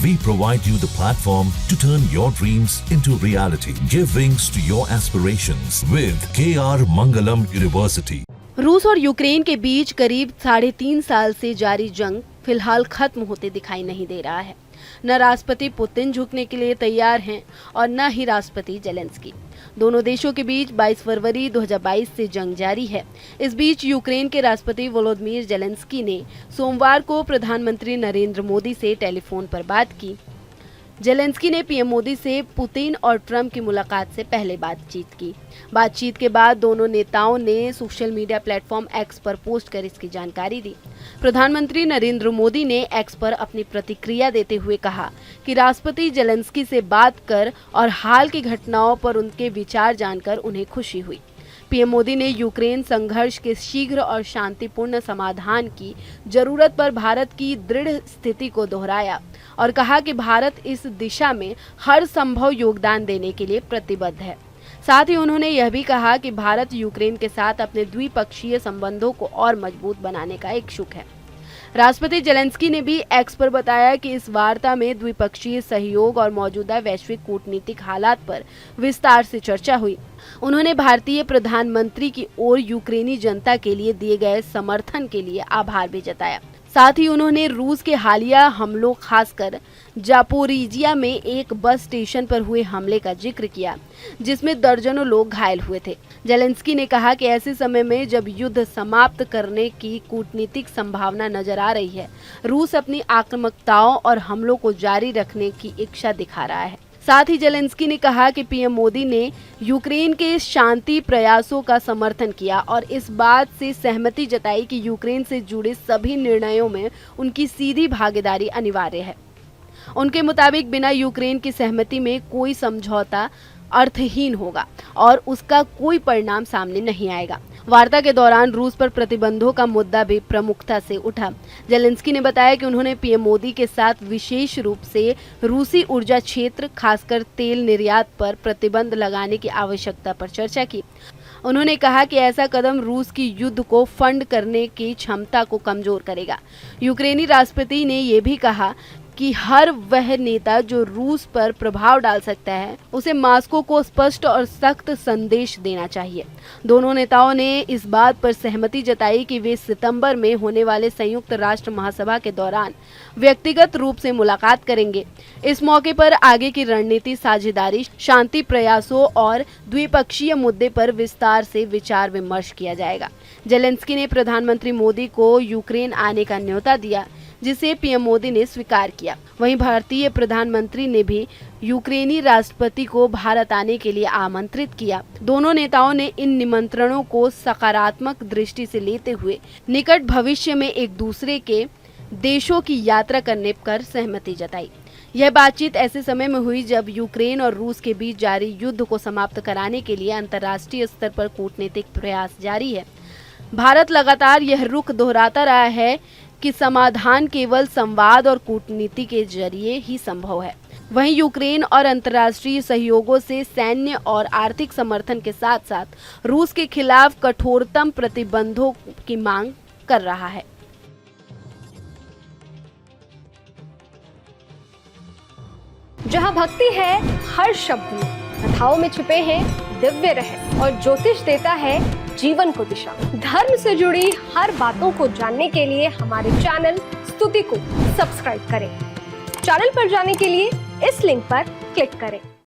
We provide you the platform to turn your dreams into reality. Give wings to your aspirations with KR Mangalam University. रूस और Ukraine के बीच करीब 3.5 साल से जारी जंग फिलहाल खत्म होते दिखाई नहीं दे रहा है। न राष्ट्रपति पुतिन झुकने के लिए तैयार हैं और न ही राष्ट्रपति जेलेंस्की। दोनों देशों के बीच 22 फरवरी 2022 से जंग जारी है। इस बीच यूक्रेन के राष्ट्रपति वोलोदिमीर जेलेंस्की ने सोमवार को प्रधानमंत्री नरेंद्र मोदी से टेलीफोन पर बात की। जेलेंस्की ने पीएम मोदी से पुतिन और ट्रंप की मुलाकात से पहले बातचीत की। बातचीत के बाद दोनों नेताओं ने सोशल मीडिया प्लेटफॉर्म एक्स पर पोस्ट कर इसकी जानकारी दी। प्रधानमंत्री नरेंद्र मोदी ने एक्स पर अपनी प्रतिक्रिया देते हुए कहा कि राष्ट्रपति जेलेंस्की से बात कर और हाल की घटनाओं पर उनके विचार जानकर उन्हें खुशी हुई। पीएम मोदी ने यूक्रेन संघर्ष के शीघ्र और शांतिपूर्ण समाधान की जरूरत पर भारत की दृढ़ स्थिति को दोहराया और कहा कि भारत इस दिशा में हर संभव योगदान देने के लिए प्रतिबद्ध है। साथ ही उन्होंने यह भी कहा कि भारत यूक्रेन के साथ अपने द्विपक्षीय संबंधों को और मजबूत बनाने का इच्छुक है। राष्ट्रपति जेलेंस्की ने भी एक्स पर बताया कि इस वार्ता में द्विपक्षीय सहयोग और मौजूदा वैश्विक कूटनीतिक हालात पर विस्तार से चर्चा हुई। उन्होंने भारतीय प्रधानमंत्री की ओर यूक्रेनी जनता के लिए दिए गए समर्थन के लिए आभार भी जताया। साथ ही उन्होंने रूस के हालिया हमलों, खासकर जापोरिजिया में एक बस स्टेशन पर हुए हमले का जिक्र किया, जिसमें दर्जनों लोग घायल हुए थे। जेलेंस्की ने कहा कि ऐसे समय में जब युद्ध समाप्त करने की कूटनीतिक संभावना नजर आ रही है, रूस अपनी आक्रामकताओं और हमलों को जारी रखने की इच्छा दिखा रहा है। साथ ही जेलेंस्की ने कहा कि पीएम मोदी ने यूक्रेन के शांति प्रयासों का समर्थन किया और इस बात से सहमति जताई कि यूक्रेन से जुड़े सभी निर्णयों में उनकी सीधी भागीदारी अनिवार्य है। उनके मुताबिक बिना यूक्रेन की सहमति में कोई समझौता अर्थहीन होगा और उसका कोई परिणाम सामने नहीं आएगा। वार्ता के दौरान रूस पर प्रतिबंधों का मुद्दा भी प्रमुखता से उठा। जेलेंस्की ने बताया कि उन्होंने पीएम मोदी के साथ विशेष रूप से रूसी ऊर्जा क्षेत्र, खासकर तेल निर्यात पर प्रतिबंध लगाने की आवश्यकता पर चर्चा की। उन्होंने कहा कि ऐसा कदम रूस की युद्ध को फंड करने की क्षमता को कमजोर करेगा। यूक्रेनी राष्ट्रपति ने यह भी कहा कि हर वह नेता जो रूस पर प्रभाव डाल सकता है, उसे मास्को को स्पष्ट और सख्त संदेश देना चाहिए। दोनों नेताओं ने इस बात पर सहमति जताई कि वे सितंबर में होने वाले संयुक्त राष्ट्र महासभा के दौरान व्यक्तिगत रूप से मुलाकात करेंगे। इस मौके पर आगे की रणनीति, साझेदारी, शांति प्रयासों और द्विपक्षीय मुद्दे पर विस्तार से विचार विमर्श किया जाएगा। जेलेंस्की ने प्रधानमंत्री मोदी को यूक्रेन आने का न्योता दिया, जिसे पीएम मोदी ने स्वीकार किया। वहीं भारतीय प्रधानमंत्री ने भी यूक्रेनी राष्ट्रपति को भारत आने के लिए आमंत्रित किया। दोनों नेताओं ने इन निमंत्रणों को सकारात्मक दृष्टि से लेते हुए निकट भविष्य में एक दूसरे के देशों की यात्रा करने पर सहमति जताई। यह बातचीत ऐसे समय में हुई जब यूक्रेन और रूस के बीच जारी युद्ध को समाप्त कराने के लिए अंतर्राष्ट्रीय स्तर पर कूटनीतिक प्रयास जारी है। भारत लगातार यह रुख दोहराता रहा है कि समाधान केवल संवाद और कूटनीति के जरिए ही संभव है। वहीं यूक्रेन और अंतर्राष्ट्रीय सहयोगों से सैन्य और आर्थिक समर्थन के साथ साथ रूस के खिलाफ कठोरतम प्रतिबंधों की मांग कर रहा है। जहां भक्ति है हर शब्द में, कथाओं में छुपे हैं दिव्य रहस्य और ज्योतिष देता है जीवन को दिशा। धर्म से जुड़ी हर बातों को जानने के लिए हमारे चैनल स्तुति को सब्सक्राइब करें। चैनल पर जाने के लिए इस लिंक पर क्लिक करें।